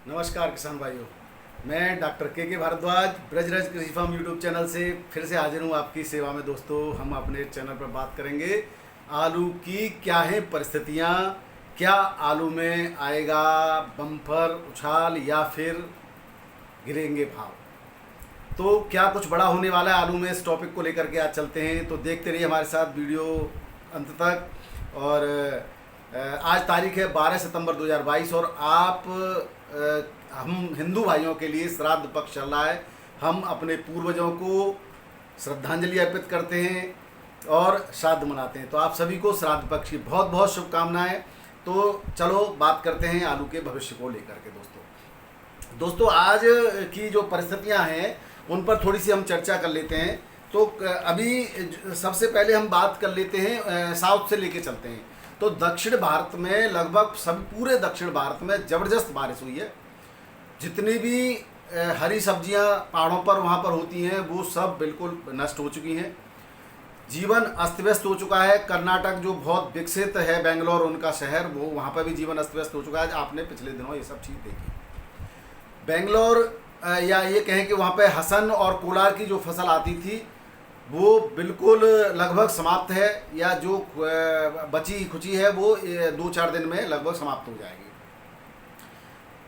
नमस्कार किसान भाइयों। मैं डॉक्टर के भारद्वाज ब्रजराज कृषि फार्म यूट्यूब चैनल से फिर से हाजिर हूँ आपकी सेवा में। दोस्तों, हम अपने चैनल पर बात करेंगे आलू की क्या है परिस्थितियाँ, क्या आलू में आएगा बम्पर उछाल या फिर गिरेंगे भाव। तो क्या कुछ बड़ा होने वाला है आलू में, इस टॉपिक को लेकर के आज चलते हैं। तो देखते रहिए हमारे साथ वीडियो अंत तक। और आज तारीख है 12 सितंबर 2022 और हम हिंदू भाइयों के लिए श्राद्ध पक्ष चल रहा है। हम अपने पूर्वजों को श्रद्धांजलि अर्पित करते हैं और श्राद्ध मनाते हैं। तो आप सभी को श्राद्ध पक्ष की बहुत बहुत शुभकामनाएं। तो चलो बात करते हैं आलू के भविष्य को लेकर के। दोस्तों आज की जो परिस्थितियां हैं उन पर थोड़ी सी हम चर्चा कर लेते हैं। तो अभी सबसे पहले हम बात कर लेते हैं, साउथ से लेके चलते हैं। तो दक्षिण भारत में लगभग सब पूरे दक्षिण भारत में ज़बरदस्त बारिश हुई है। जितनी भी हरी सब्जियां पहाड़ों पर वहाँ पर होती हैं वो सब बिल्कुल नष्ट हो चुकी हैं। जीवन अस्त व्यस्त हो चुका है। कर्नाटक जो बहुत विकसित है, बेंगलोर उनका शहर, वो वहाँ पर भी जीवन अस्त व्यस्त हो चुका है। आपने पिछले दिनों ये सब चीज़ देखी। बेंगलोर या ये कहें कि वहाँ पे हसन और कोलार की जो फसल आती थी वो बिल्कुल लगभग समाप्त है, या जो बची खुची है वो 2-4 दिन में लगभग समाप्त हो जाएगी।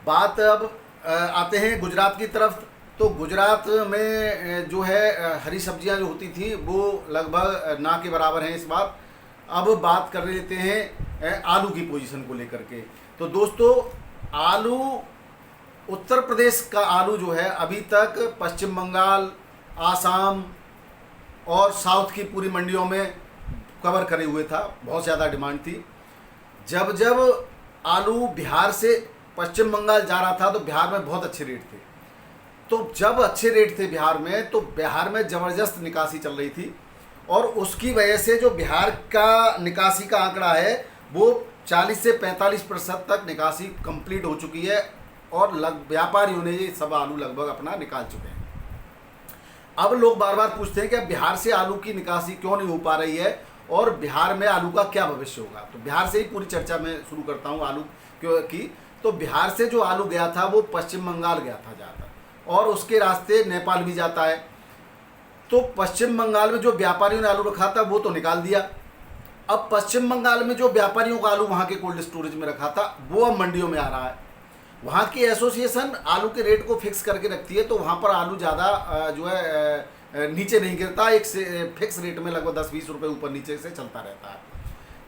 बात अब आते हैं गुजरात की तरफ। तो गुजरात में जो है हरी सब्जियां जो होती थी वो लगभग ना के बराबर हैं इस बार। अब बात कर लेते हैं आलू की पोजीशन को लेकर के। तो दोस्तों आलू, उत्तर प्रदेश का आलू जो है अभी तक पश्चिम बंगाल, आसाम और साउथ की पूरी मंडियों में कवर करे हुए था। बहुत ज़्यादा डिमांड थी। जब जब आलू बिहार से पश्चिम बंगाल जा रहा था तो बिहार में बहुत अच्छे रेट थे। तो जब अच्छे रेट थे बिहार में, तो बिहार में ज़बरदस्त निकासी चल रही थी और उसकी वजह से जो बिहार का निकासी का आंकड़ा है वो 40 से 45% तक निकासी कंप्लीट हो चुकी है और व्यापारियों ने ये सब आलू लगभग अपना निकाल चुके हैं। अब लोग बार बार पूछते हैं कि अब बिहार से आलू की निकासी क्यों नहीं हो पा रही है और बिहार में आलू का क्या भविष्य होगा। तो बिहार से ही पूरी चर्चा मैं शुरू करता हूँ आलू की। तो बिहार से जो आलू गया था वो पश्चिम बंगाल गया था ज़्यादा, और उसके रास्ते नेपाल भी जाता है। तो पश्चिम बंगाल में जो व्यापारियों ने आलू रखा था वो तो निकाल दिया। अब पश्चिम बंगाल में जो व्यापारियों का आलू वहाँ के कोल्ड स्टोरेज में रखा था वो अब मंडियों में आ रहा है। वहाँ की एसोसिएशन आलू के रेट को फिक्स करके रखती है, तो वहाँ पर आलू ज़्यादा जो है नीचे नहीं गिरता। एक से फिक्स रेट में लगभग 10-20 रुपये ऊपर नीचे से चलता रहता है।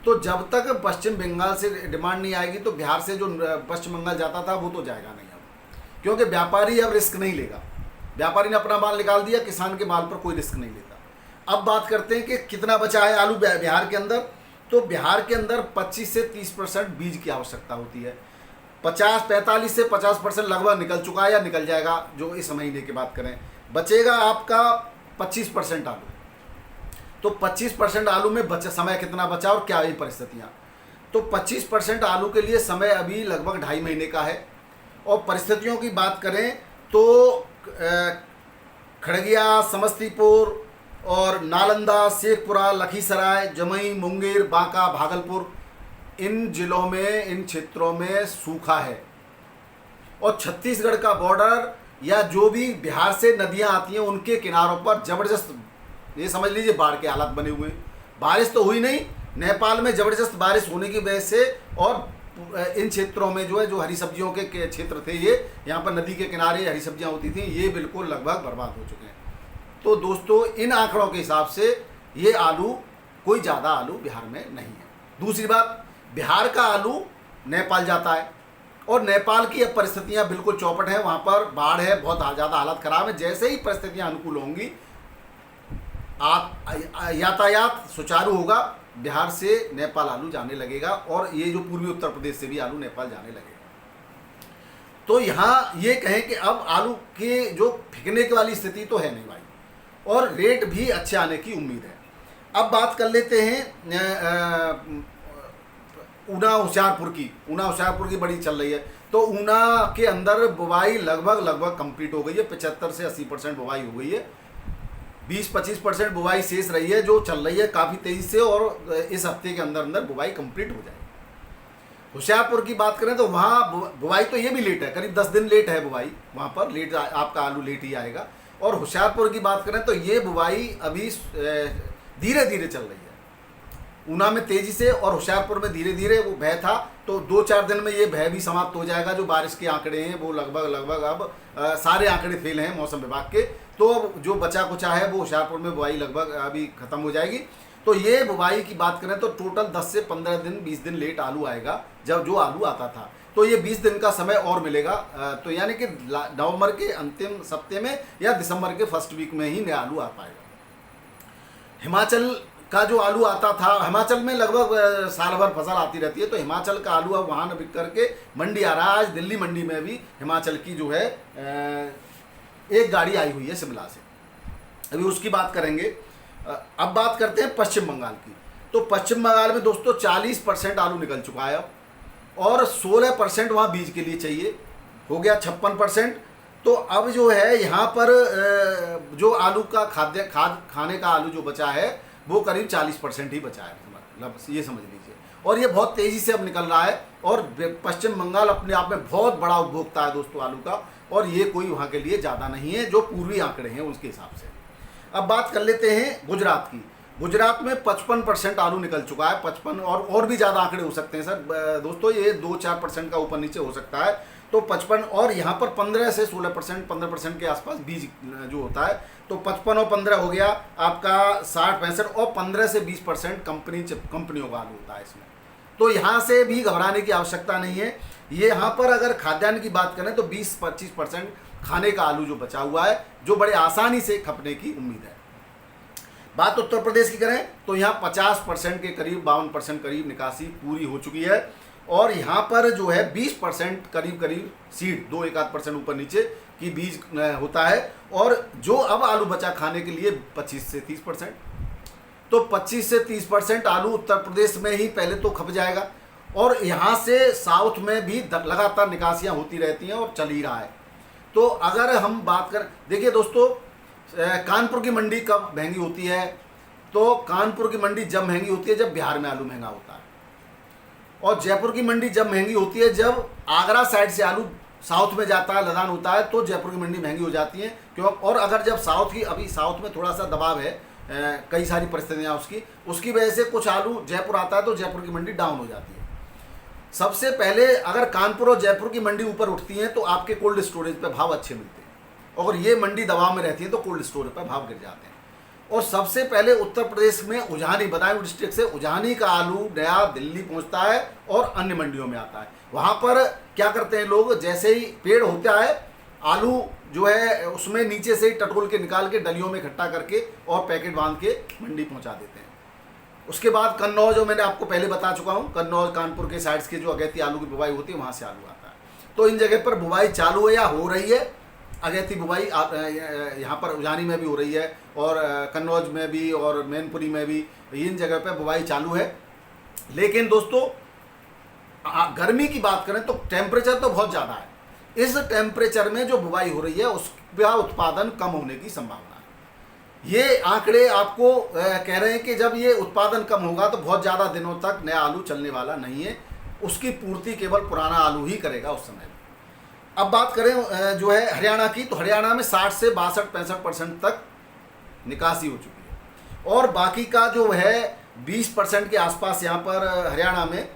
तो जब तक पश्चिम बंगाल से डिमांड नहीं आएगी तो बिहार से जो पश्चिम बंगाल जाता था वो तो जाएगा नहीं अब, क्योंकि व्यापारी अब रिस्क नहीं लेगा। व्यापारी ने अपना माल निकाल दिया, किसान के माल पर कोई रिस्क नहीं लेता। अब बात करते हैं कि कितना बचा है आलू बिहार के अंदर। तो बिहार के अंदर 25 से 30% बीज की आवश्यकता होती है। 45 से 50% लगभग निकल चुका है या निकल जाएगा जो इस महीने की बात करें। बचेगा आपका 25% आलू। तो 25% आलू में समय कितना बचा और क्या है परिस्थितियाँ। तो 25% आलू के लिए समय अभी लगभग 2.5 महीने का है। और परिस्थितियों की बात करें तो खगड़िया, समस्तीपुर और नालंदा, शेखपुरा, लखीसराय, जमुई, मुंगेर, बांका, भागलपुर, इन जिलों में, इन क्षेत्रों में सूखा है। और छत्तीसगढ़ का बॉर्डर या जो भी बिहार से नदियां आती हैं उनके किनारों पर ज़बरदस्त, ये समझ लीजिए बाढ़ के हालात बने हुए हैं। बारिश तो हुई नहीं, नेपाल में ज़बरदस्त बारिश होने की वजह से और इन क्षेत्रों में जो है जो हरी सब्जियों के क्षेत्र थे, ये यहाँ पर नदी के किनारे हरी सब्जियाँ होती थी, ये बिल्कुल लगभग बर्बाद हो चुके हैं। तो दोस्तों इन आंकड़ों के हिसाब से ये आलू, कोई ज़्यादा आलू बिहार में नहीं है। दूसरी बात, बिहार का आलू नेपाल जाता है और नेपाल की अब परिस्थितियाँ बिल्कुल चौपट हैं। वहाँ पर बाढ़ है, बहुत ज़्यादा हालत ख़राब है। जैसे ही परिस्थितियाँ अनुकूल होंगी, यातायात सुचारू होगा, बिहार से नेपाल आलू जाने लगेगा और ये जो पूर्वी उत्तर प्रदेश से भी आलू नेपाल जाने लगेगा। तो यहाँ ये कहें कि अब आलू के जो फेंकने की वाली स्थिति तो है नहीं भाई, और रेट भी अच्छे आने की उम्मीद है। अब बात कर लेते हैं ऊना होशियारपुर की बड़ी चल रही है। तो ऊना के अंदर बुवाई लगभग कंप्लीट हो गई है। 75 से 80% बुवाई हो गई है। 20-25% बुवाई शेष रही है जो चल रही है काफ़ी तेज़ी से, और इस हफ्ते के अंदर अंदर बुवाई कंप्लीट हो जाएगी। होशियारपुर की बात करें तो वहाँ बुआई तो ये भी लेट है, करीब 10 दिन लेट है बुआई, वहाँ पर लेट आपका आलू लेट ही आएगा। और होशियारपुर की बात करें तो ये बुआई अभी धीरे धीरे चल रही है, ऊना में तेजी से और होशियारपुर में धीरे धीरे। वो भय था तो 2-4 दिन में ये भय भी समाप्त हो जाएगा। जो बारिश के आंकड़े हैं वो लगभग अब सारे आंकड़े फेल हैं मौसम विभाग के, तो अब जो बचा कुचा है वो होशियारपुर में बुआई लगभग अभी खत्म हो जाएगी। तो ये बुआई की बात करें तो टोटल 10 से 15 दिन 20 दिन लेट आलू आएगा, जब जो आलू आता था। तो ये 20 दिन का समय और मिलेगा, तो यानी कि नवंबर के अंतिम सप्ते में या दिसंबर के फर्स्ट वीक में ही नया आलू आ पाएगा। हिमाचल का जो आलू आता था, हिमाचल में लगभग साल भर फसल आती रहती है, तो हिमाचल का आलू अब वहाँ न बिक करके मंडी आ रहा है। आज दिल्ली मंडी में भी हिमाचल की जो है एक गाड़ी आई हुई है शिमला से, अभी उसकी बात करेंगे। अब बात करते हैं पश्चिम बंगाल की। तो पश्चिम बंगाल में दोस्तों 40% आलू निकल चुका है अब, और 16% वहाँ बीज के लिए चाहिए, हो गया 56%। तो अब जो है यहाँ पर जो आलू का खाने का आलू जो बचा है वो करीब 40% ही बचा है, मतलब ये समझ लीजिए। और ये बहुत तेज़ी से अब निकल रहा है, और पश्चिम बंगाल अपने आप में बहुत बड़ा उपभोक्ता है दोस्तों आलू का, और ये कोई वहाँ के लिए ज़्यादा नहीं है जो पूर्वी आंकड़े हैं उसके हिसाब से। अब बात कर लेते हैं गुजरात की। गुजरात में 55% आलू निकल चुका है, 55 और भी ज़्यादा आंकड़े हो सकते हैं सर दोस्तों, ये 2-4% का ऊपर नीचे हो सकता है। तो 55 और यहाँ पर 15 से 16%, 15% के आसपास बीज जो होता है। तो 55 और 15 हो गया आपका 60-65, और 15 से 20% कंपनियों का आलू होता है इसमें। तो यहाँ से भी घबराने की आवश्यकता नहीं है। ये यहाँ पर अगर खाद्यान्न की बात करें तो 20-25% खाने का आलू जो बचा हुआ है, जो बड़े आसानी से खपने की उम्मीद है। बात उत्तर प्रदेश की करें तो यहाँ 50% के करीब 52% करीब निकासी पूरी हो चुकी है, और यहाँ पर जो है 20% करीब सीड 2-1% ऊपर नीचे की बीज होता है। और जो अब आलू बचा खाने के लिए 25 से 30%, तो 25 से 30% आलू उत्तर प्रदेश में ही पहले तो खप जाएगा, और यहाँ से साउथ में भी लगातार निकासियाँ होती रहती हैं और चल ही रहा है। तो अगर हम बात करें, देखिए दोस्तों, कानपुर की मंडी कब महंगी होती है? तो कानपुर की मंडी जब महंगी होती है जब बिहार में आलू महंगा होता है, और जयपुर की मंडी जब महंगी होती है जब आगरा साइड से आलू साउथ में जाता है, लदान होता है, तो जयपुर की मंडी महंगी हो जाती है। क्यों? और अगर जब अभी साउथ में थोड़ा सा दबाव है, कई सारी परिस्थितियाँ उसकी वजह से कुछ आलू जयपुर आता है तो जयपुर की मंडी डाउन हो जाती है। सबसे पहले अगर कानपुर और जयपुर की मंडी ऊपर उठती हैं तो आपके कोल्ड स्टोरेज पे भाव अच्छे मिलते हैं, और ये मंडी दबाव में रहती है तो कोल्ड स्टोरेज पर भाव गिर जाते हैं। और सबसे पहले उत्तर प्रदेश में उजानी, बदायूं डिस्ट्रिक्ट से उजानी का आलू नया दिल्ली पहुंचता है और अन्य मंडियों में आता है। वहाँ पर क्या करते हैं लोग, जैसे ही पेड़ होता है आलू जो है उसमें नीचे से ही टटोल के निकाल के डलियों में इकट्ठा करके और पैकेट बांध के मंडी पहुँचा देते हैं। उसके बाद कन्नौज, जो मैंने आपको पहले बता चुका हूँ, कन्नौज कानपुर के साइड्स के जो अगैती आलू की बुवाई होती है वहाँ से आलू आता है। तो इन जगह पर बुवाई चालू है या हो रही है, अगैती बुवाई यहाँ पर उजानी में भी हो रही है, और कन्नौज में भी और मैनपुरी में भी, इन जगह पर बुवाई चालू है। लेकिन दोस्तों गर्मी की बात करें तो टेम्परेचर तो बहुत ज़्यादा है। इस टेम्परेचर में जो बुवाई हो रही है उसका उत्पादन कम होने की संभावना है। ये आंकड़े आपको कह रहे हैं कि जब ये उत्पादन कम होगा तो बहुत ज़्यादा दिनों तक नया आलू चलने वाला नहीं है, उसकी पूर्ति केवल पुराना आलू ही करेगा उस समय। अब बात करें जो है हरियाणा की, तो हरियाणा में 60 से 62-65% तक निकासी हो चुकी है, और बाकी का जो है 20% के आसपास यहाँ पर हरियाणा में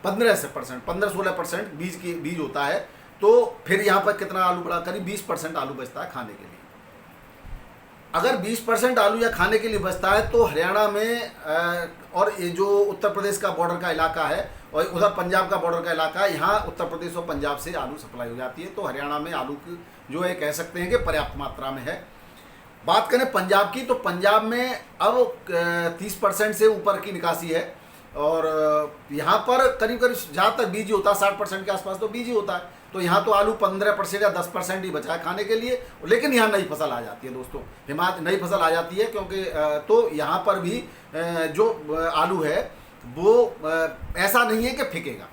15-16% बीज होता है। तो फिर यहाँ पर कितना आलू बढ़ा, करीब 20% आलू बचता है खाने के लिए। अगर 20% आलू या खाने के लिए बचता है तो हरियाणा में और ये जो उत्तर प्रदेश का बॉर्डर का इलाका है और उधर पंजाब का बॉर्डर का इलाका है, यहाँ उत्तर प्रदेश और पंजाब से आलू सप्लाई हो जाती है। तो हरियाणा में आलू की जो है कह सकते हैं कि पर्याप्त मात्रा में है। बात करें पंजाब की, तो पंजाब में अब 30% से ऊपर की निकासी है, और यहाँ पर करीब जहाँ तक बीज होता है 60% के आसपास तो बीज ही होता है। तो यहाँ तो आलू 15% या 10% ही बचा है खाने के लिए। लेकिन यहाँ नई फसल आ जाती है दोस्तों, हिमाचल नई फसल आ जाती है, क्योंकि तो यहाँ पर भी जो आलू है वो ऐसा नहीं है कि फेंकेगा।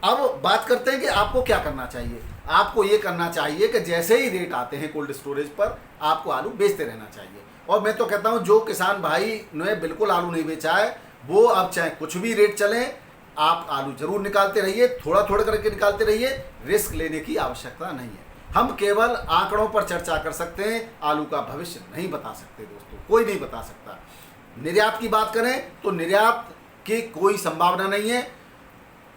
अब बात करते हैं कि आपको क्या करना चाहिए। आपको ये करना चाहिए कि जैसे ही रेट आते हैं कोल्ड स्टोरेज पर, आपको आलू बेचते रहना चाहिए। और मैं तो कहता हूँ जो किसान भाई ने बिल्कुल आलू नहीं बेचा है, वो अब चाहे कुछ भी रेट चले, आप आलू जरूर निकालते रहिए, थोड़ा थोड़ा करके निकालते रहिए, रिस्क लेने की आवश्यकता नहीं है। हम केवल आंकड़ों पर चर्चा कर सकते हैं, आलू का भविष्य नहीं बता सकते दोस्तों, कोई नहीं बता सकता। निर्यात की बात करें तो निर्यात की कोई संभावना नहीं है।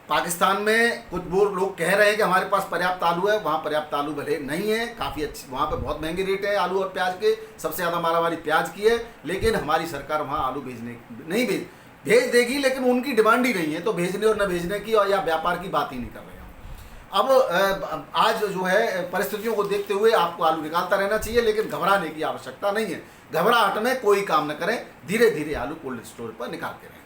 पाकिस्तान में कुछ वो लोग कह रहे हैं कि हमारे पास पर्याप्त आलू है, वहाँ पर्याप्त आलू भले नहीं है, काफ़ी अच्छी, वहाँ पे बहुत महंगे रेट है आलू और प्याज के, सबसे ज़्यादा मारामारी प्याज की है, लेकिन हमारी सरकार वहाँ आलू भेजने नहीं भेज देगी, लेकिन उनकी डिमांड ही नहीं है, तो भेजने और न भेजने की और या व्यापार की बात ही नहीं कर रहे हैं। अब आज जो है परिस्थितियों को देखते हुए आपको आलू निकालता रहना चाहिए, लेकिन घबराने की आवश्यकता नहीं है। घबराहट में कोई काम न करें, धीरे धीरे आलू कोल्ड स्टोर पर निकालते रहें।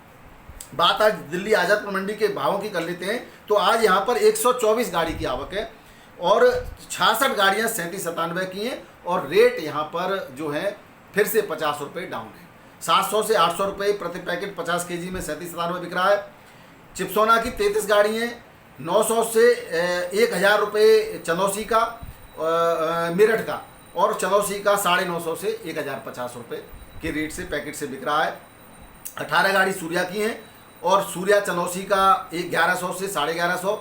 बात आज दिल्ली आज़ादपुर मंडी के भावों की कर लेते हैं। तो आज यहाँ पर 124 गाड़ी की आवक है और 66 गाड़ियाँ 37-97 की हैं और रेट यहाँ पर जो है फिर से 50 रुपये डाउन है। 700 से 800 रुपये प्रति पैकेट 50 केजी में 37-97 बिक रहा है। चिप्सोना की 33 गाड़ी हैं, 900 से 1000 रुपये चंदौसी का, मेरठ का, और चंदौसी का 950 से 1050 रुपये के रेट से पैकेट से बिक रहा है। 18 गाड़ी सूर्या की हैं और सूर्या चंदौसी का 1100 से 1150,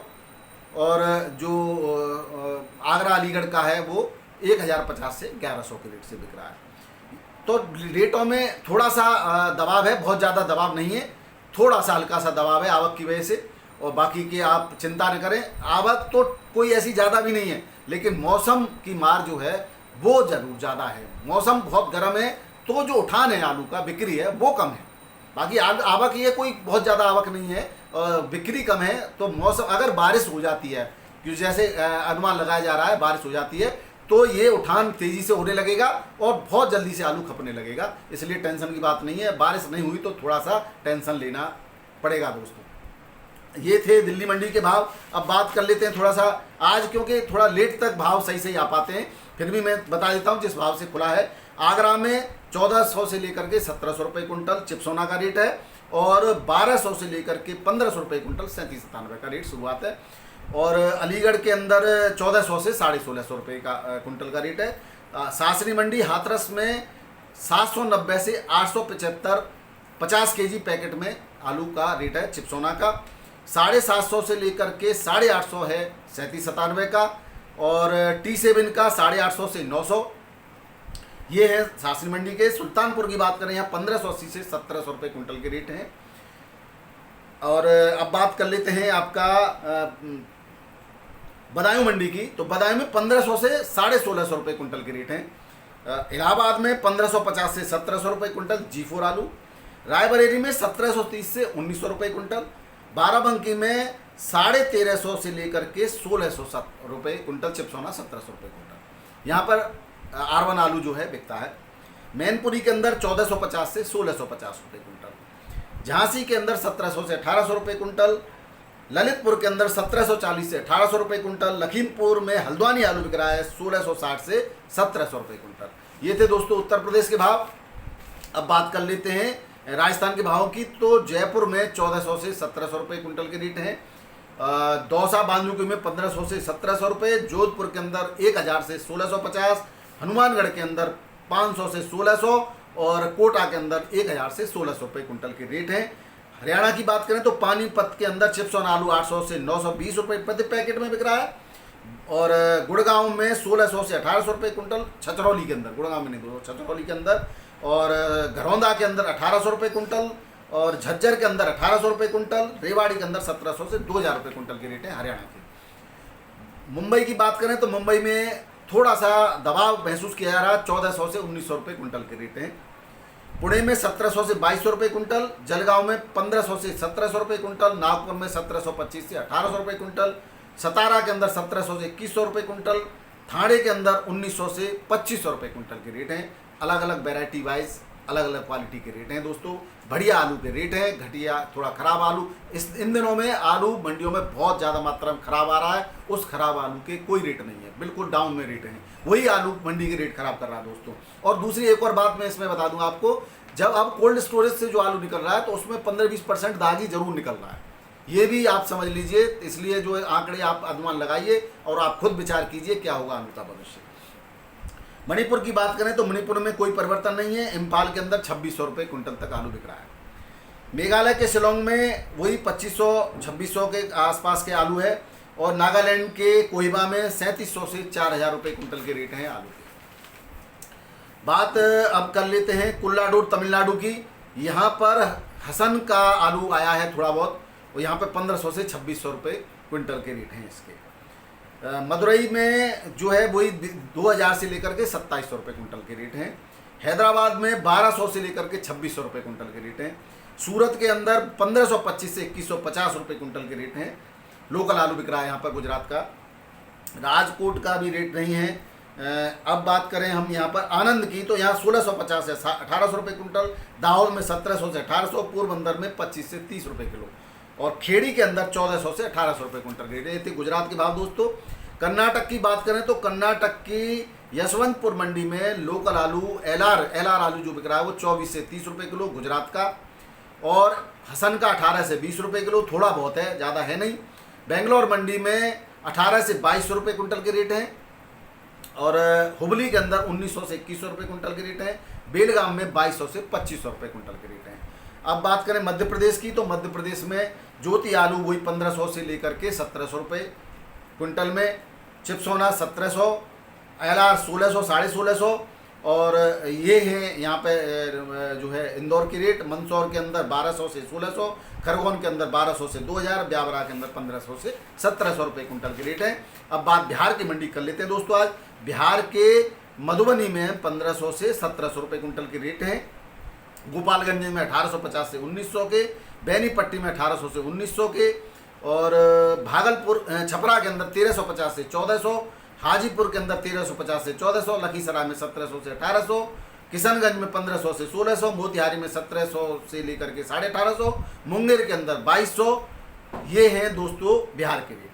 और जो आगरा अलीगढ़ का है वो 1050 से 1100 के रेट से बिक रहा है। तो रेटों में थोड़ा सा दबाव है, बहुत ज़्यादा दबाव नहीं है, थोड़ा सा हल्का सा दबाव है आवक की वजह से, और बाकी के आप चिंता न करें। आवक तो कोई ऐसी ज़्यादा भी नहीं है, लेकिन मौसम की मार जो है वो ज़रूर ज़्यादा है। मौसम बहुत गर्म है तो जो उठान है आलू का, बिक्री है वो कम है। बाकी आवक ये कोई बहुत ज़्यादा आवक नहीं है, बिक्री कम है। तो मौसम, अगर बारिश हो जाती है, क्योंकि जैसे अनुमान लगाया जा रहा है बारिश हो जाती है, तो ये उठान तेज़ी से होने लगेगा और बहुत जल्दी से आलू खपने लगेगा, इसलिए टेंशन की बात नहीं है। बारिश नहीं हुई तो थोड़ा सा टेंशन लेना पड़ेगा दोस्तों। ये थे दिल्ली मंडी के भाव। अब बात कर लेते हैं थोड़ा सा आज, क्योंकि थोड़ा लेट तक भाव सही आ पाते हैं, फिर भी मैं बता देता हूँ जिस भाव से खुला है। आगरा में 1400 से लेकर के 1700 रुपये कुंटल चिप्सोना का रेट है, और 1200 से लेकर के 1500 रुपये कुंटल 37-97 का रेट शुरुआत है। और अलीगढ़ के अंदर 1400 से 1650 रुपये का कुंटल का रेट है। सासरी मंडी हाथरस में 790 से 875 50 केजी पैकेट में आलू का रेट है चिप्सोना का। 750 से लेकर के 850 है 37-97 का, और T7 का 850 से 900। ये है सासरी मंडी के। सुल्तानपुर की बात करें, यहाँ 1580 से 1700 रुपये कुंटल के रेट हैं। और अब बात कर लेते हैं आपका बदायूं मंडी की। तो बदायूं में 1500 से 1650 रुपये कुंटल के रेट हैं। इलाहाबाद में 1550 से 1700 रुपये कुंटल G4 आलू। रायबरेली में 1730 से 1900 रुपये कुंटल। बाराबंकी में 1350 से लेकर के 1600 रुपये कुंटल चिप्सोना, 1700 रुपये कुंटल। यहाँ पर R1 आलू जो है बिकता है। मैनपुरी के अंदर 1450 से 1650 रुपये कुंटल। झांसी के अंदर 1700 से 1800 रुपये कुंटल। ललितपुर के अंदर 1740 से 1800 रुपये कुंटल। लखीमपुर में हल्द्वानी आलू बिक रहा है 1660 से 1700 रुपये कुंटल। ये थे दोस्तों उत्तर प्रदेश के भाव। अब बात कर लेते हैं राजस्थान के भावों की। तो जयपुर में 1400 से 1700 रुपये कुंटल के रेट हैं। दौसा बांदूकी में 1500 से 1700 रुपये। जोधपुर के अंदर 1000 से 1650। हनुमानगढ़ के अंदर 500 से 1600, और कोटा के अंदर 1000 से 1600 रुपये कुंटल के रेट हैं। हरियाणा की बात करें तो पानीपत के अंदर चिप्सोना आलू 800 से 920 रुपये प्रति पैकेट में बिक रहा है, और गुड़गांव में 1600 से 1800 रुपये कुंटल। छछरौली के अंदर, गुड़गांव में नहीं, छछरौली के अंदर, और घरौंदा के अंदर 1800 रुपये कुंटल, और झज्जर के अंदर 1800 रुपये कुंटल। रेवाड़ी के अंदर 1700 से 2000 रुपये कुंटल के रेट हैं हरियाणा के। मुंबई की बात करें तो मुंबई में थोड़ा सा दबाव महसूस किया जा रहा है, 1400 से 1900 रुपये कुंटल के रेट हैं। पुणे में 1700 से 2200 रुपये कुंटल। जलगांव में 1500 से 1700 रुपये कुंटल। नागपुर में 1725 से 1800 रुपये कुंटल। सतारा के अंदर 1700 से 2100 रुपये कुंटल। थाने के अंदर 1900 से 2500 रुपये कुंटल के रेट हैं। अलग अलग वेराइटी वाइज अलग अलग क्वालिटी के रेट हैं दोस्तों। बढ़िया आलू के रेट हैं, घटिया थोड़ा ख़राब आलू। इन दिनों में आलू मंडियों में बहुत ज़्यादा मात्रा में ख़राब आ रहा है, उस ख़राब आलू के कोई रेट नहीं है, बिल्कुल डाउन में रेट हैं। वही आलू मंडी के रेट ख़राब कर रहा है दोस्तों। और दूसरी एक और बात मैं इसमें बता दूंगा आपको, जब अब कोल्ड स्टोरेज से जो आलू निकल रहा है तो उसमें 15-20% दागी जरूर निकल रहा है, ये भी आप समझ लीजिए। इसलिए जो आंकड़े आप अनुमान लगाइए और आप खुद विचार कीजिए क्या होगा आलू का भविष्य। मणिपुर की बात करें तो मणिपुर में कोई परिवर्तन नहीं है। इम्फाल के अंदर 2600 रुपये कुंटल तक आलू बिक रहा है। मेघालय के शिलोंग में वही 2500-2600 के आसपास के आलू है, और नागालैंड के कोहिमा में 3700 से 4000 रुपये कुंटल के रेट हैं आलू के। बात अब कर लेते हैं कुल्लाडूर तमिलनाडु की। यहाँ पर हसन का आलू आया है थोड़ा बहुत, और यहाँ पे 1500 से 2600 रुपये क्विंटल के रेट हैं इसके। मदुरई में जो है वही 2000 से लेकर के 2700 रुपये कुंटल के रेट हैं। हैदराबाद में 1200 से लेकर के 2600 रुपये कुंटल के रेट हैं। सूरत के अंदर 1525 से 2150 रुपये कुंटल के रेट हैं। लोकल आलू बिक रहा है यहाँ पर गुजरात का। राजकोट का भी रेट नहीं है। अब बात करें हम यहाँ पर आनंद की, तो यहाँ 1650 से 1800 रुपये कुंटल, दाहोद में 1700 से 1800, पोरबंदर में 25 से 30 रुपये किलो, और खेड़ी के अंदर 1400 से 1800 रुपये कुंटल रेट। ये थे गुजरात के भाव दोस्तों। कर्नाटक की बात करें तो कर्नाटक की यशवंतपुर मंडी में लोकल आलू एल आर आलू जो बिक रहा है वो 24 से 30 रुपये किलो गुजरात का, और हसन का 18 से 20 रुपये किलो, थोड़ा बहुत है, ज़्यादा है नहीं। बेंगलोर मंडी में 18 से 2200 रुपये कुंटल के रेट हैं, और हुबली के अंदर 1900 से 2100 रुपये कुंटल के रेट हैं। बेलगाम में 2200 से 2500 रुपये कुंटल के रेट हैं। अब बात करें मध्य प्रदेश की, तो मध्य प्रदेश में ज्योति आलू वही 1500 से लेकर के 1700 रुपये क्विंटल में, चिप्सोना 1700, LR 1600 1650, और ये है यहाँ पे जो है इंदौर की रेट। मंदसौर के अंदर 1200 से 1600, खरगोन के अंदर 1200 से 2000, ब्यावरा के अंदर 1500 से 1700 रुपये कुंटल के रेट है। अब बात बिहार की मंडी कर लेते हैं दोस्तों। आज बिहार के मधुबनी में 1500 से 1700 रुपये कुंटल के रेट हैं। गोपालगंज में 1850 से 1900 के, बेनीपट्टी में 1800 से 1900 के, और भागलपुर छपरा के अंदर 1350 से 1400, हाजीपुर के अंदर 1350 से 1400, लखीसराय में 1700 से 1800, किशनगंज में 1500 से 1600, मोतिहारी में 1700 से लेकर के 1850, मुंगेर के अंदर 2200। ये हैं दोस्तों बिहार के रेट।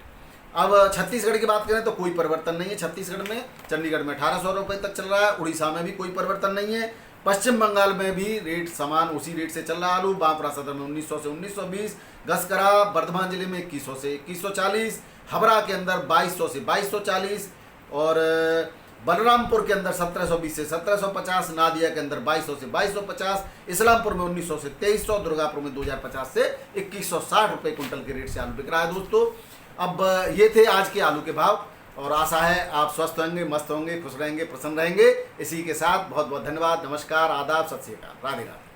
अब छत्तीसगढ़ की बात करें तो कोई परिवर्तन नहीं है। छत्तीसगढ़ में चंडीगढ़ में 1800 रुपये तक चल रहा है, उड़ीसा में भी कोई परिवर्तन नहीं है, पश्चिम बंगाल में भी रेट समान उसी रेट से चल रहा है आलू। बांकुड़ा सदर में 1900 से 1920, गस्करा बर्धमान जिले में 2100 से 2140, हबरा के अंदर 2200 से 2240, और बलरामपुर के अंदर 1720 से 1750, नादिया के अंदर 2200 से 2250, इस्लामपुर में 1900 से 2300, दुर्गापुर में 2050 से 2160 रुपये कुंटल के रेट से आलू बिक रहा है दोस्तों। अब ये थे आज के आलू के भाव, और आशा है आप स्वस्थ होंगे, मस्त होंगे, खुश रहेंगे, प्रसन्न रहेंगे। इसी के साथ बहुत बहुत धन्यवाद, नमस्कार, आदाब, सत श्री अकाल, राधे राधे।